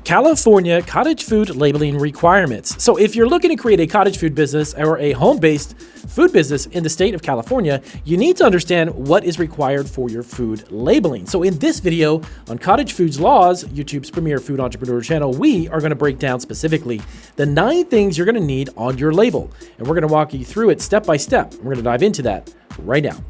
California cottage food labeling requirements. So if you're looking to create a cottage food business or a home-based food business in the state of California, you need to understand what is required for your food labeling. So in this video on Cottage Foods Laws, YouTube's premier food entrepreneur channel, we are going to break down specifically the 9 things you're going to need on your label. And we're going to walk you through it step by step. We're going to dive into that right now.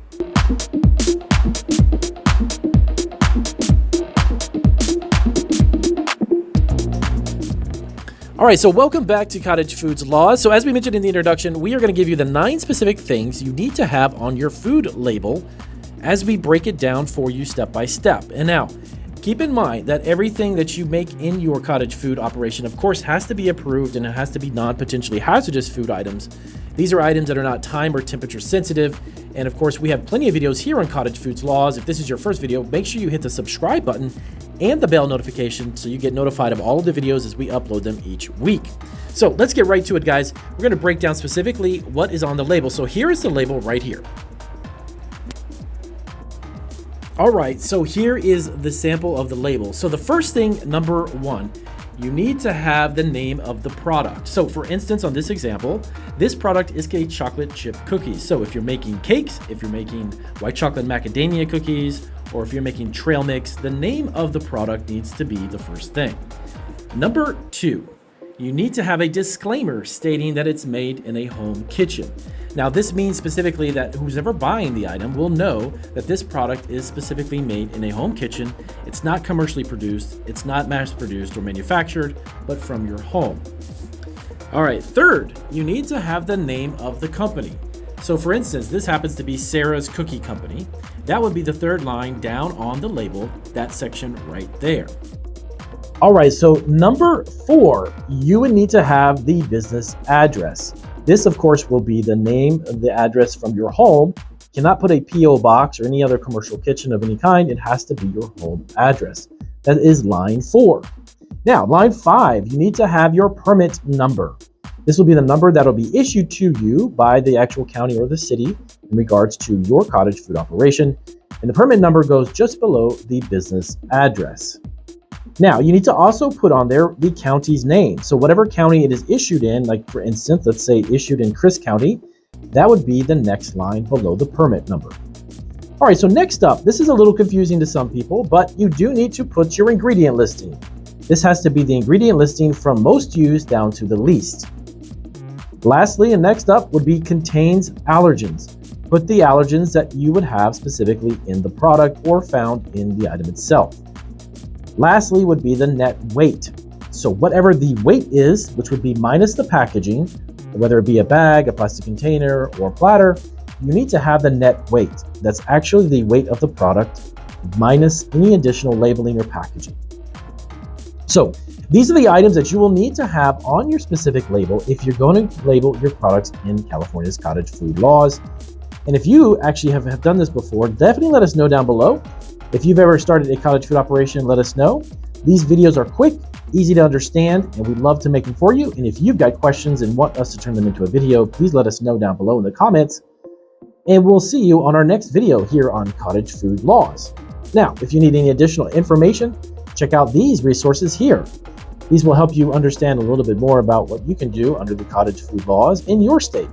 All right, so welcome back to Cottage Foods Laws. So as we mentioned in the introduction, we are going to give you the 9 specific things you need to have on your food label as we break it down for you step by step. And now, keep in mind that everything that you make in your cottage food operation, of course, has to be approved and it has to be non-potentially hazardous food items. These are items that are not time or temperature sensitive. And of course, we have plenty of videos here on Cottage Foods Laws. If this is your first video, make sure you hit the subscribe button and the bell notification so you get notified of all of the videos as we upload them each week. So let's get right to it, guys. We're going to break down specifically what is on the label. So here is the label right here. All right, so here is the sample of the label. So the first thing, number 1, you need to have the name of the product. So for instance, on this example, this product is a chocolate chip cookies. So if you're making cakes, if you're making white chocolate macadamia cookies, or if you're making trail mix, the name of the product needs to be the first thing. Number 2, you need to have a disclaimer stating that it's made in a home kitchen. Now, this means specifically that who's ever buying the item will know that this product is specifically made in a home kitchen. It's not commercially produced, it's not mass produced or manufactured, but from your home. All right, third, you need to have the name of the company. So for instance, this happens to be Sarah's Cookie Company. That would be the third line down on the label, that section right there. All right, so number 4, you would need to have the business address. This, of course, will be the name of the address from your home. You cannot put a P.O. box or any other commercial kitchen of any kind. It has to be your home address. That is line 4. Now, line 5, you need to have your permit number. This will be the number that will be issued to you by the actual county or the city in regards to your cottage food operation. And the permit number goes just below the business address. Now, you need to also put on there the county's name. So whatever county it is issued in, like for instance, let's say issued in Chris County, that would be the next line below the permit number. All right, so next up, this is a little confusing to some people, but you do need to put your ingredient listing. This has to be the ingredient listing from most used down to the least. Lastly, and next up would be contains allergens. Put the allergens that you would have specifically in the product or found in the item itself. Lastly would be the net weight. So whatever the weight is, which would be minus the packaging, whether it be a bag, a plastic container, or a platter, you need to have the net weight. That's actually the weight of the product minus any additional labeling or packaging. So these are the items that you will need to have on your specific label if you're going to label your products in California's cottage food laws. And if you actually have done this before, definitely let us know down below. If you've ever started a cottage food operation, let us know. These videos are quick, easy to understand, and we'd love to make them for you. And if you've got questions and want us to turn them into a video, please let us know down below in the comments. And we'll see you on our next video here on Cottage Food Laws. Now, if you need any additional information, check out these resources here. These will help you understand a little bit more about what you can do under the cottage food laws in your state.